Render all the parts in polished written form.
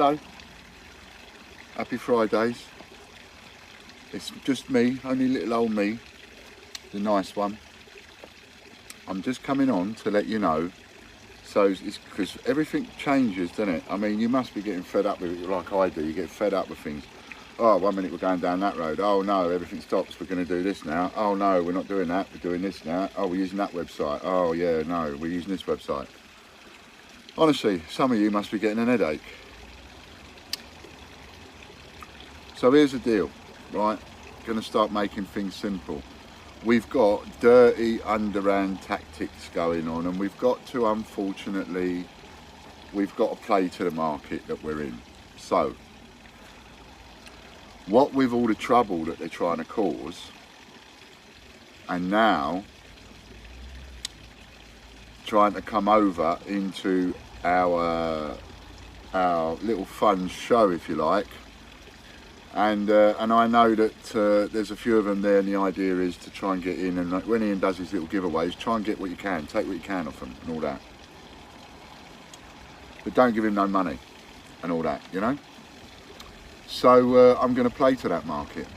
Hello. Happy Fridays. It's just me, only little old me, the nice one. I'm just coming on to let you know. So it's because everything changes, doesn't it? I mean, you must be getting fed up with it like I do. You get fed up with things. Oh, 1 minute we're going down that road. Oh no, everything stops. We're going to do this now. Oh no, we're not doing that. We're doing this now. Oh, we're using that website. Oh yeah, no, we're using this website. Honestly, some of you must be getting an headache. So here's the deal, right? Going to start making things simple. We've got dirty underhand tactics going on, and we've got to, unfortunately, we've got to play to the market that we're in. So, what with all the trouble that they're trying to cause, and now trying to come over into our little fun show, if you like. And I know that there's a few of them there, and the idea is to try and get in, and like, when Ian does his little giveaways, try and get what you can, take what you can off them and all that. But don't give him no money and all that, you know. So I'm going to play to that market.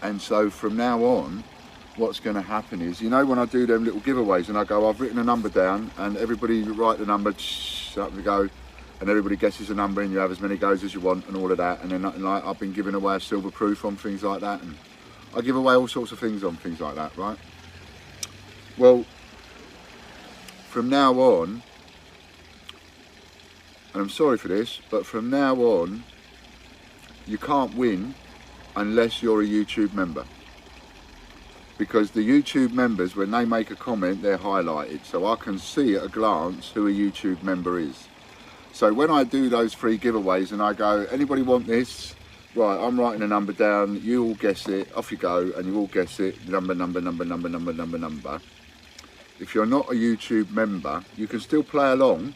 And so from now on, what's going to happen is, you know, when I do them little giveaways and I go, I've written a number down, and everybody write the number, up we go. And everybody guesses a number, and you have as many goes as you want and all of that. And then like I've been giving away a silver proof on things like that, and I give away all sorts of things on things like that, right? Well, from now on, and I'm sorry for this, but from now on, you can't win unless you're a YouTube member. Because the YouTube members, when they make a comment, they're highlighted. So I can see at a glance who a YouTube member is. So when I do those free giveaways and I go, anybody want this? Right, I'm writing a number down, you all guess it, off you go, and you all guess it, number. If you're not a YouTube member, you can still play along,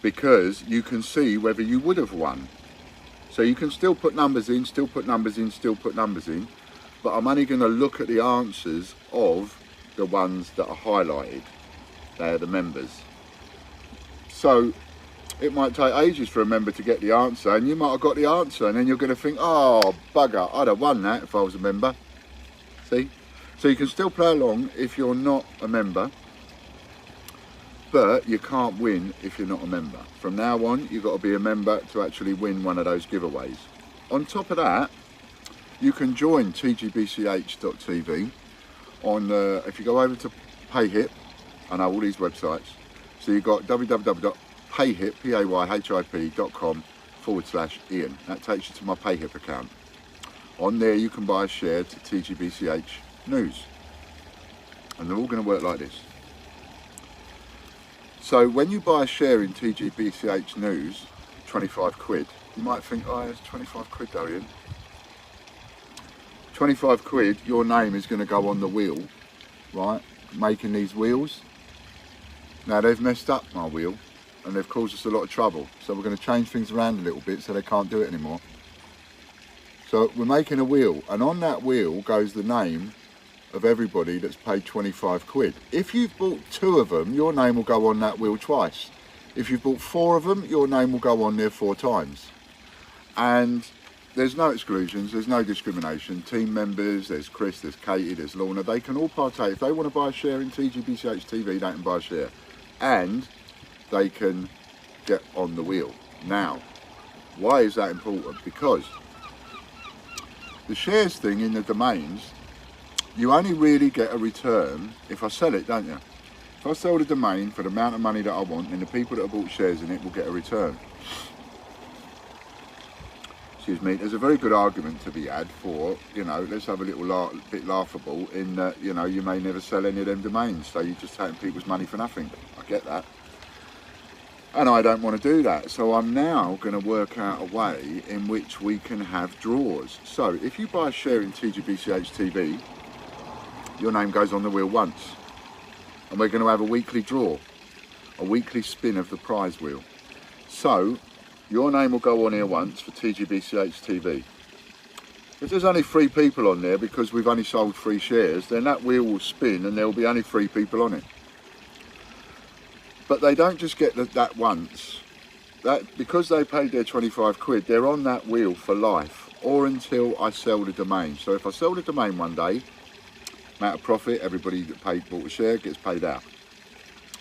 because you can see whether you would have won. So you can still put numbers in, still put numbers in, but I'm only going to look at the answers of the ones that are highlighted. They are the members. So it might take ages for a member to get the answer, and you might have got the answer, and then you're going to think, oh bugger, I'd have won that if I was a member. See? So you can still play along if you're not a member, but you can't win if you're not a member. From now on, you've got to be a member to actually win one of those giveaways. On top of that, you can join TGBCH.tv on, if you go over to PayHip, I know all these websites, so you've got www.payhip.com/Ian. That takes you to my PayHip account. On there you can buy a share to TGBCH News. And they're all going to work like this. So when you buy a share in TGBCH News, 25 quid, you might think, oh, it's 25 quid though, Ian. 25 quid, your name is going to go on the wheel, right? Making these wheels. Now they've messed up my wheel and they've caused us a lot of trouble. So we're going to change things around a little bit so they can't do it anymore. So we're making a wheel, and on that wheel goes the name of everybody that's paid 25 quid. If you've bought 2 of them, your name will go on that wheel twice. If you've bought 4 of them, your name will go on there 4 times. And there's no exclusions, there's no discrimination. Team members, there's Chris, there's Katie, there's Lorna, they can all partake. If they want to buy a share in TGBCH TV, they can buy a share. And they can get on the wheel. Now, why is that important? Because the shares thing in the domains, you only really get a return if I sell it, don't you? If I sell the domain for the amount of money that I want, and the people that have bought shares in it will get a return. Excuse me, there's a very good argument to be had for, you know, let's have a little bit laughable in that, you know, you may never sell any of them domains, so you're just taking people's money for nothing. I get that. And I don't want to do that, so I'm now going to work out a way in which we can have draws. So if you buy a share in TGBCH TV, your name goes on the wheel once, and we're going to have a weekly draw, a weekly spin of the prize wheel. So your name will go on here once for TGBCH TV. If there's only 3 people on there because we've only sold 3 shares, then that wheel will spin and there will be only 3 people on it. But they don't just get that once. because they paid their 25 quid, they're on that wheel for life, or until I sell the domain. So if I sell the domain one day, amount of profit, everybody that bought a share gets paid out.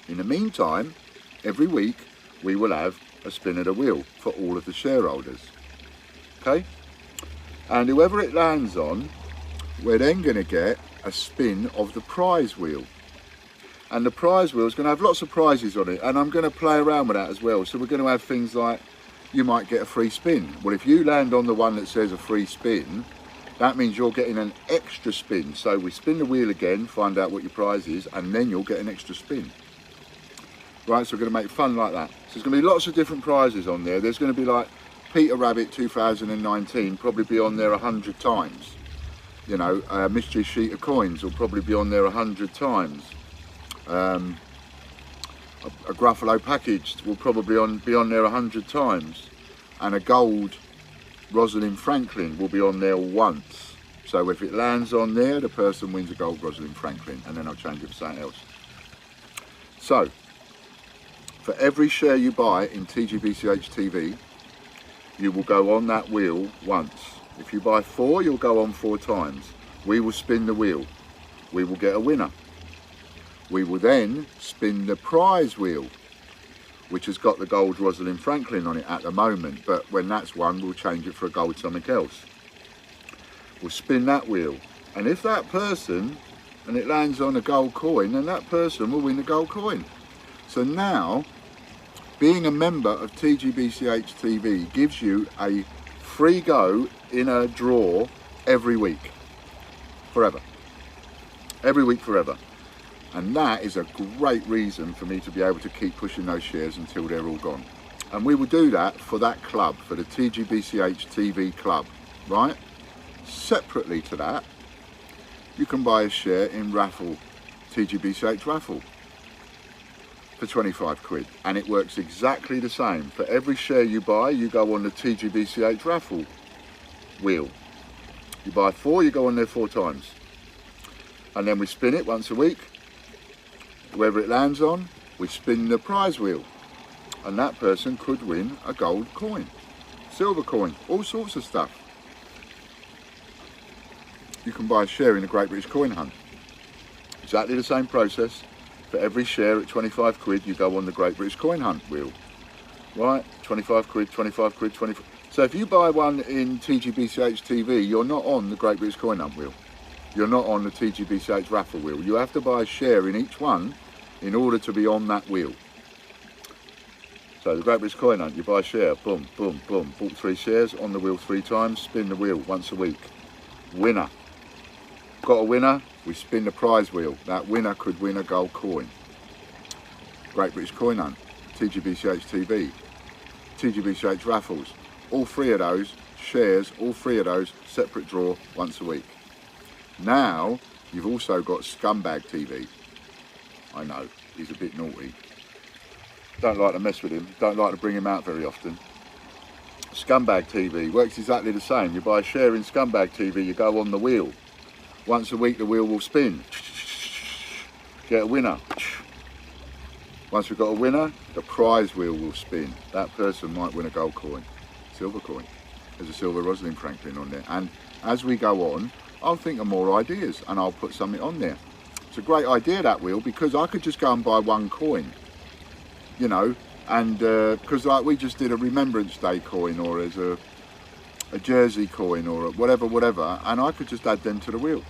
In the meantime, every week we will have a spin of the wheel for all of the shareholders. Okay? And whoever it lands on, we're then going to get a spin of the prize wheel. And the prize wheel is going to have lots of prizes on it, and I'm going to play around with that as well. So we're going to have things like, you might get a free spin. Well, if you land on the one that says a free spin, that means you're getting an extra spin. So we spin the wheel again, find out what your prize is, and then you'll get an extra spin. Right, so we're going to make fun like that. So there's going to be lots of different prizes on there. There's going to be like Peter Rabbit 2019, probably be on there 100 times. You know, mystery sheet of coins will probably be on there 100 times. A Gruffalo package will probably be on there 100 times. And a gold Rosalind Franklin will be on there once. So if it lands on there, the person wins a gold Rosalind Franklin, and then I'll change it for something else. So, for every share you buy in TGBCH TV, you will go on that wheel once. If you buy 4, you'll go on 4 times. We will spin the wheel. We will get a winner. We will then spin the prize wheel, which has got the gold Rosalind Franklin on it at the moment, but when that's won, we'll change it for a gold something else. We'll spin that wheel, and if that person, and it lands on a gold coin, then that person will win a gold coin. So now, being a member of TGBCH TV gives you a free go in a draw every week, forever. Every week, forever. And that is a great reason for me to be able to keep pushing those shares until they're all gone. And we will do that for that club, for the TGBCH TV club, right? Separately to that, you can buy a share in raffle, TGBCH raffle, for 25 quid. And it works exactly the same. For every share you buy, you go on the TGBCH raffle wheel. You buy 4, you go on there 4 times. And then we spin it once a week. Whoever it lands on, we spin the prize wheel, and that person could win a gold coin, silver coin, all sorts of stuff. You can buy a share in the Great British Coin Hunt. Exactly the same process. For every share at 25 quid, you go on the Great British Coin Hunt wheel. Right, 25 quid, 25 quid, 25. So if you buy one in TGBCH TV, you're not on the Great British Coin Hunt wheel. You're not on the TGBCH raffle wheel. You have to buy a share in each one in order to be on that wheel. So the Great British Coin Hunt, you buy a share, boom, boom, boom, bought 3 shares, on the wheel 3 times, spin the wheel once a week. Winner. Got a winner, we spin the prize wheel. That winner could win a gold coin. Great British Coin Hunt, TGBCH TV, TGBCH raffles. All 3 of those shares, all 3 of those separate draw once a week. Now, you've also got Scumbag TV. I know, he's a bit naughty. Don't like to mess with him, don't like to bring him out very often. Scumbag TV works exactly the same. You buy a share in Scumbag TV, you go on the wheel. Once a week the wheel will spin. Get a winner. Once we've got a winner, the prize wheel will spin. That person might win a gold coin, silver coin. There's a silver Rosalind Franklin on there. And as we go on, I'll think of more ideas and I'll put something on there. It's a great idea, that wheel, because I could just go and buy 1 coin, you know, and because like we just did a Remembrance Day coin, or as a Jersey coin, or whatever, and I could just add them to the wheel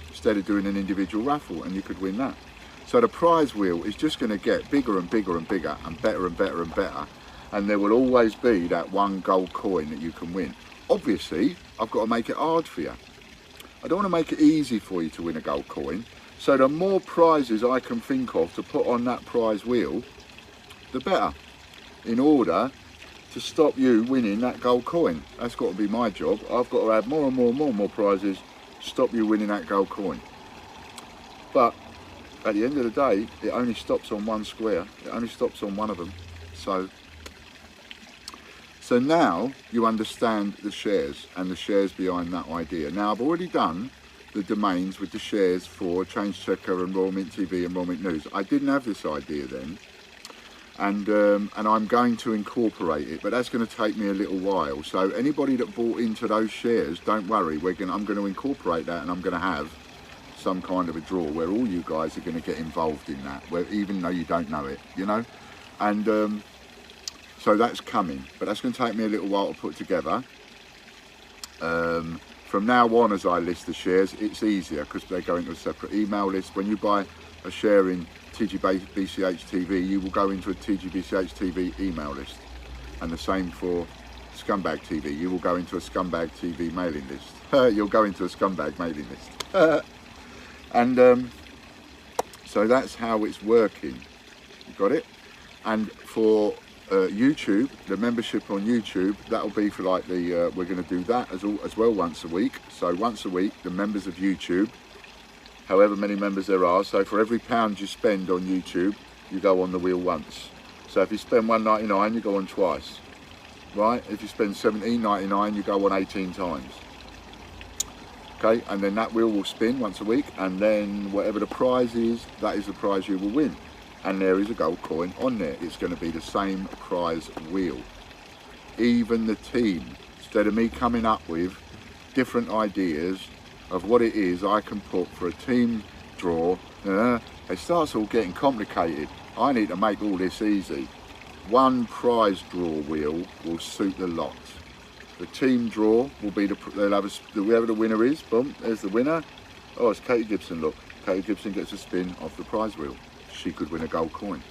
instead of doing an individual raffle, and you could win that. So the prize wheel is just going to get bigger and bigger and bigger and better and better and better, and there will always be that 1 gold coin that you can win. Obviously, I've got to make it hard for you. I don't want to make it easy for you to win a gold coin. So the more prizes I can think of to put on that prize wheel, the better, in order to stop you winning that gold coin. That's got to be my job. I've got to add more and more and more and more prizes to stop you winning that gold coin. But at the end of the day, it only stops on 1 square. It only stops on 1 of them. So now you understand the shares and the shares behind that idea. Now I've already done the domains with the shares for Change Checker and Royal Mint TV and Royal Mint News. I didn't have this idea then, and I'm going to incorporate it, but that's going to take me a little while. So anybody that bought into those shares, don't worry, I'm going to incorporate that, and I'm going to have some kind of a draw where all you guys are going to get involved in that, where even though you don't know it, you know. And so that's coming, but that's going to take me a little while to put together. From now on, as I list the shares, it's easier because they go into a separate email list. When you buy a share in TGBCH TV, you will go into a TGBCH TV email list, and the same for Scumbag TV. You will go into a Scumbag TV mailing list. You'll go into a Scumbag mailing list. And so that's how it's working. You got it? And for YouTube, the membership on YouTube, that'll be for like the we're going to do that as well once a week. So once a week, the members of YouTube, however many members there are, so for every £1 you spend on YouTube, you go on the wheel once. So if you spend $1.99, you go on twice, right? If you spend $17.99, you go on 18 times. Okay, and then that wheel will spin once a week, and then whatever the prize is, that is the prize you will win. And there is a gold coin on there. It's going to be the same prize wheel. Even the team, instead of me coming up with different ideas of what it is I can put for a team draw, it starts all getting complicated. I need to make all this easy. One prize draw wheel will suit the lot. The team draw will be whoever the winner is. Boom, there's the winner. Oh, it's Katie Gibson. Look, Katie Gibson gets a spin off the prize wheel. She could win a gold coin.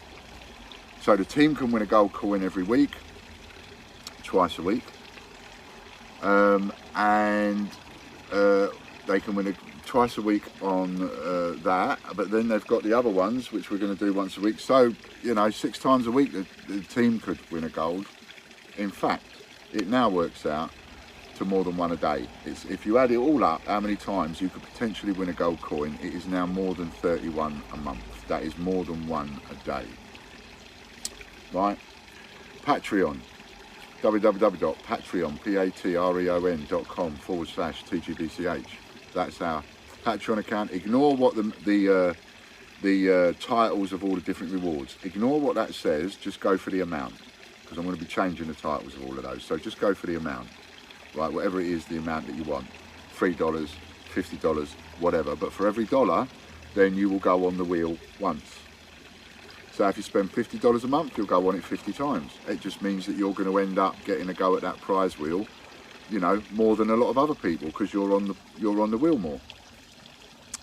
So the team can win a gold coin every week, twice a week, and they can win twice a week on that. But then they've got the other ones, which we're going to do once a week. So, you know, 6 times a week the team could win a gold. In fact, it now works out to more than one a day. If you add it all up, how many times you could potentially win a gold coin, it is now more than 31 a month. That is more than one a day. Right? Patreon. www.patreon.com/TGBCH. That's our Patreon account. Ignore what the titles of all the different rewards. Ignore what that says. Just go for the amount, because I'm going to be changing the titles of all of those. So just go for the amount. Right? Whatever it is, the amount that you want. $3, $50, whatever. But for every dollar, then you will go on the wheel once. So if you spend $50 a month, you'll go on it 50 times. It just means that you're going to end up getting a go at that prize wheel, you know, more than a lot of other people, because you're on the wheel more.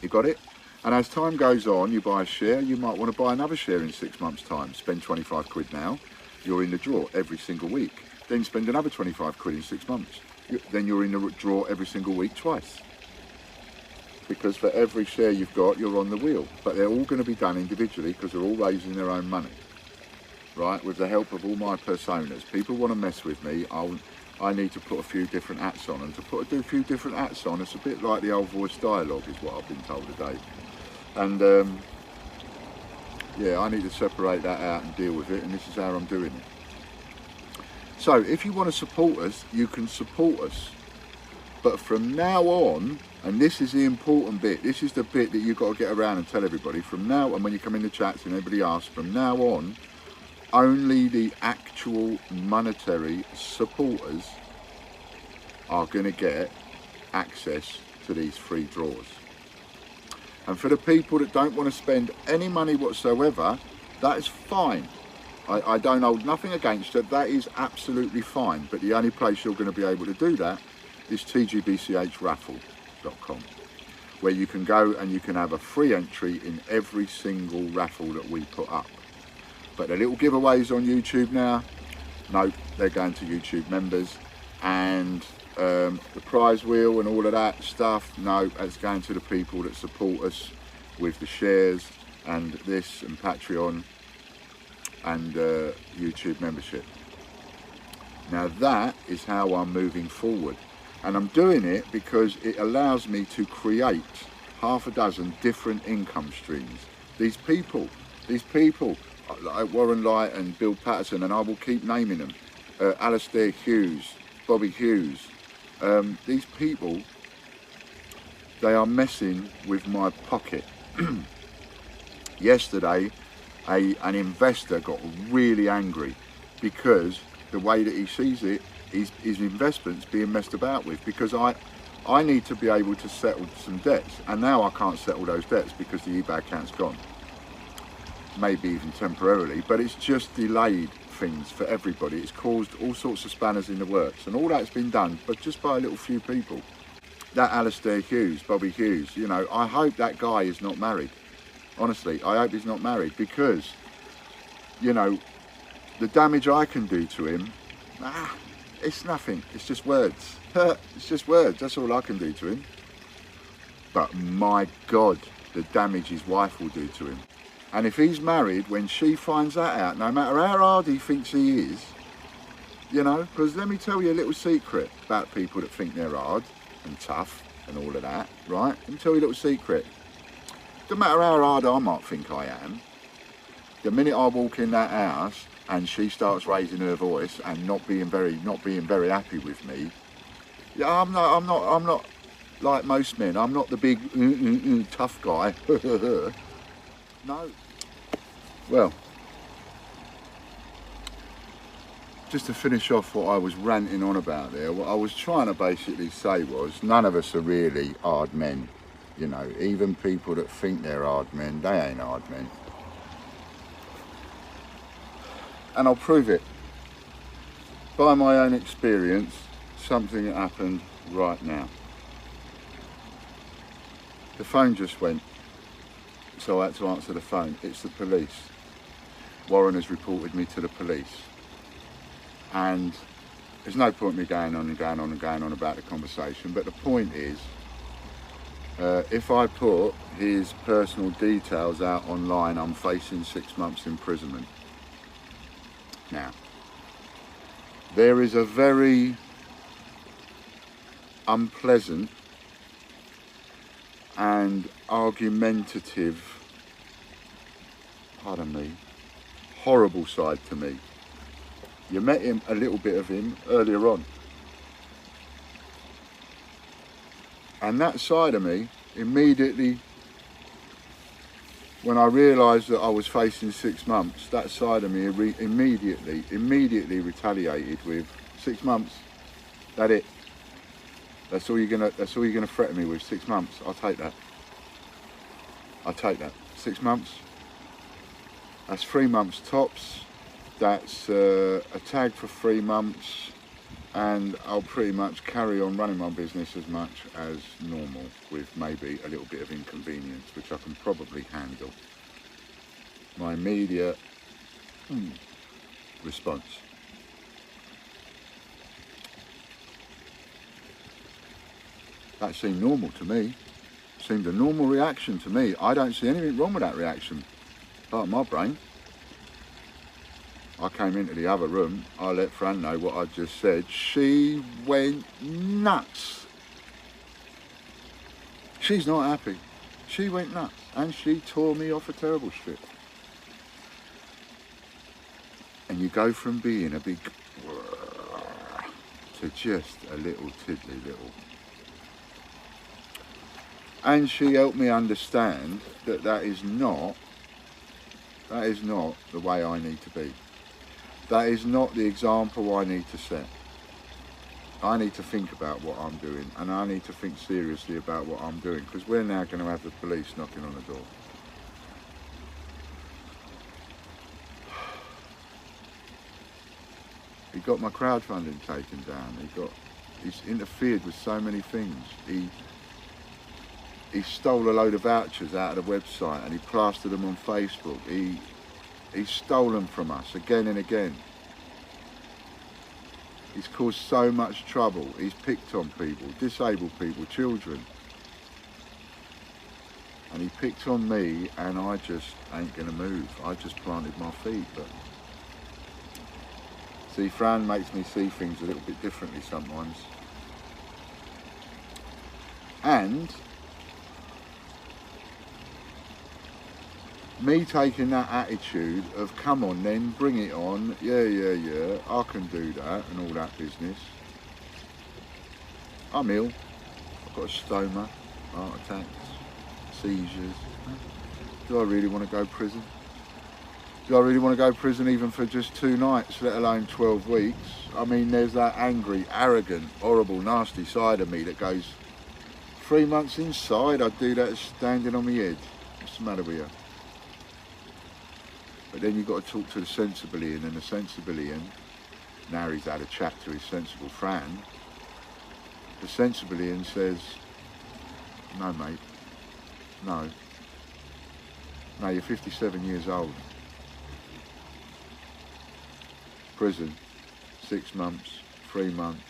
You got it? And as time goes on, you buy a share, you might want to buy another share in 6 months' time. Spend 25 quid now, you're in the draw every single week. Then spend another 25 quid in 6 months. Then you're in the draw every single week twice. Because for every share you've got, you're on the wheel. But they're all going to be done individually, because they're all raising their own money, right? With the help of all my personas. People want to mess with me, I need to put a few different hats on. And to do a few different hats on, it's a bit like the old voice dialogue, is what I've been told today. And yeah, I need to separate that out and deal with it, and this is how I'm doing it. So if you want to support us, you can support us. But from now on, and this is the important bit, this is the bit that you've got to get around and tell everybody, from now on, when you come in the chats and everybody asks, from now on, only the actual monetary supporters are going to get access to these free draws. And for the people that don't want to spend any money whatsoever, that is fine. I don't hold nothing against it, that is absolutely fine. But the only place you're going to be able to do that is TGBCHraffle.com, where you can go and you can have a free entry in every single raffle that we put up. But the little giveaways on YouTube now, no, they're going to YouTube members. And the prize wheel and all of that stuff, no, it's going to the people that support us with the shares and this and Patreon and YouTube membership. Now that is how I'm moving forward. And I'm doing it because it allows me to create half a dozen different income streams. These people like Warren Light and Bill Patterson, and I will keep naming them, Alistair Hughes, Bobby Hughes, these people, they are messing with my pocket. Yesterday, an investor got really angry because the way that he sees it, his investments being messed about with, because I need to be able to settle some debts, and now I can't settle those debts because the eBay account's gone. Maybe even temporarily, but it's just delayed things for everybody. It's caused all sorts of spanners in the works, and all that's been done but just by a little few people. That Alistair Hughes, Bobby Hughes, you know, I hope that guy is not married. Honestly, I hope he's not married, because, you know, the damage I can do to him, it's nothing. It's just words. It's just words. That's all I can do to him. But my God, the damage his wife will do to him. And if he's married, when she finds that out, no matter how hard he thinks he is, you know, because let me tell you a little secret about people that think they're hard and tough and all of that, right? Let me tell you a little secret. No matter how hard I might think I am, the minute I walk in that house and she starts raising her voice and not being very happy with me, yeah, I'm not like most men. I'm not the big tough guy. No. Well, just to finish off what I was ranting on about there, what I was trying to basically say was, none of us are really hard men. You know, even people that think they're hard men, they ain't hard men. And I'll prove it by my own experience, something that happened right now. The phone just went, so I had to answer the phone. It's the police. Warren has reported me to the police. And there's no point me going on and going on and going on about the conversation, but the point is, if I put his personal details out online, I'm facing 6 months imprisonment. Now, there is a very unpleasant and argumentative, pardon me, horrible side to me. You met him, a little bit of him, earlier on. And that side of me, immediately, when I realised that I was facing 6 months, that side of me immediately retaliated with 6 months. That's it. That's all you're gonna threaten me with, 6 months. I'll take that. I'll take that. 6 months. That's 3 months tops. That's a tag for 3 months, and I'll pretty much carry on running my business as much as normal, with maybe a little bit of inconvenience, which I can probably handle. My immediate response. That seemed normal to me. Seemed a normal reaction to me. I don't see anything wrong with that reaction. Part of my brain. I came into the other room, I let Fran know what I just said. She went nuts. She's not happy. She went nuts, and she tore me off a terrible strip. And you go from being a big to just a little tiddly little. And she helped me understand that that is not the way I need to be. That is not the example I need to set. I need to think about what I'm doing, and I need to think seriously about what I'm doing, because we're now going to have the police knocking on the door. He got my crowdfunding taken down. He's interfered with so many things. He stole a load of vouchers out of the website and he plastered them on Facebook. He's stolen from us again and again. He's caused so much trouble. He's picked on people, disabled people, children. And he picked on me, and I just ain't gonna move. I just planted my feet. But see, Fran makes me see things a little bit differently sometimes. And me taking that attitude of, come on then, bring it on, yeah, I can do that, and all that business. I'm ill, I've got a stoma, heart attacks, seizures. Do I really want to go to prison? Do I really want to go to prison even for just 2 nights, let alone 12 weeks? I mean, there's that angry, arrogant, horrible, nasty side of me that goes, 3 months inside, I'd do that standing on my head. What's the matter with you? But then you've got to talk to the sensibilian, and the sensibilian, now he's had a chat to his sensible friend, the sensibilian says, no mate, no, you're 57 years old. Prison, 6 months, 3 months.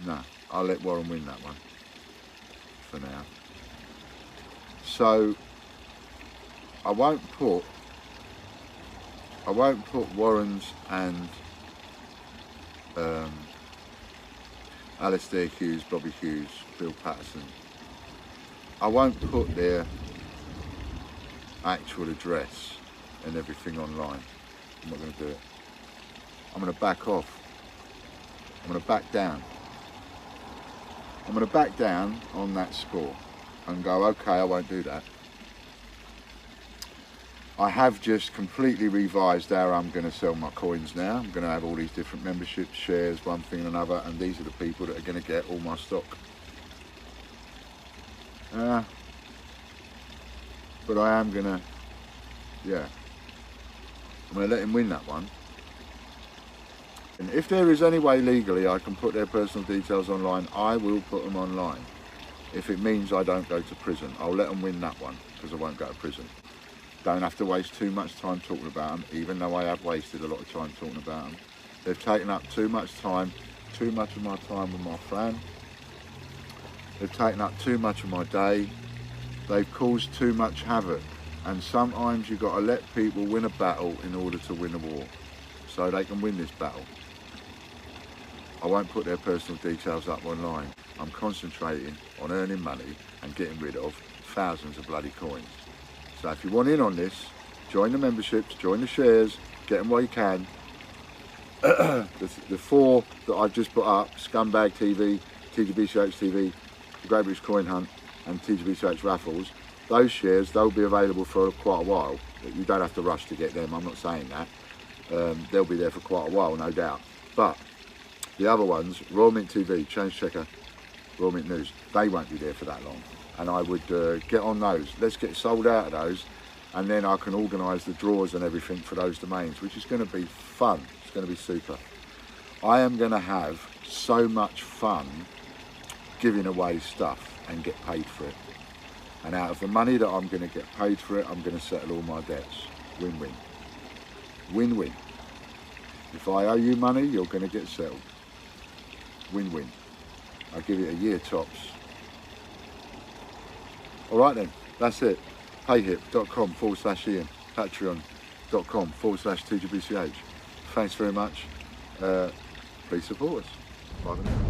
No, I'll let Warren win that one for now. So I won't put Warren's and Alistair Hughes, Bobby Hughes, Bill Patterson. I won't put their actual address and everything online. I'm not going to do it. I'm going to back off. I'm going to back down. I'm going to back down on that score and go, okay, I won't do that. I have just completely revised how I'm going to sell my coins now. I'm going to have all these different memberships, shares, one thing and another, and these are the people that are going to get all my stock. But I am going to, yeah, I'm going to let him win that one. And if there is any way legally I can put their personal details online, I will put them online. If it means I don't go to prison, I'll let them win that one, because I won't go to prison. Don't have to waste too much time talking about them, even though I have wasted a lot of time talking about them. They've taken up too much time, too much of my time with my friend. They've taken up too much of my day. They've caused too much havoc. And sometimes you've got to let people win a battle in order to win a war, so they can win this battle. I won't put their personal details up online. I'm concentrating on earning money and getting rid of thousands of bloody coins. So if you want in on this, join the memberships, join the shares, get them while you can. The 4 that I've just put up, Scumbag TV, TGBCH TV, the Great British Coin Hunt and TGBCH Raffles, those shares, they'll be available for quite a while. You don't have to rush to get them, I'm not saying that. They'll be there for quite a while, no doubt. But the other ones, Royal Mint TV, Change Checker, Royal Mint News, they won't be there for that long. And I would get on those. Let's get sold out of those, and then I can organise the draws and everything for those domains, which is going to be fun. It's going to be super. I am going to have so much fun giving away stuff and get paid for it. And out of the money that I'm going to get paid for it, I'm going to settle all my debts. Win-win. Win-win. If I owe you money, you're going to get settled. Win-win. I'll give it a year tops. All right then, that's it. payhip.com/Ian, patreon.com/TGBCH. Thanks very much. Please support us. Bye for now.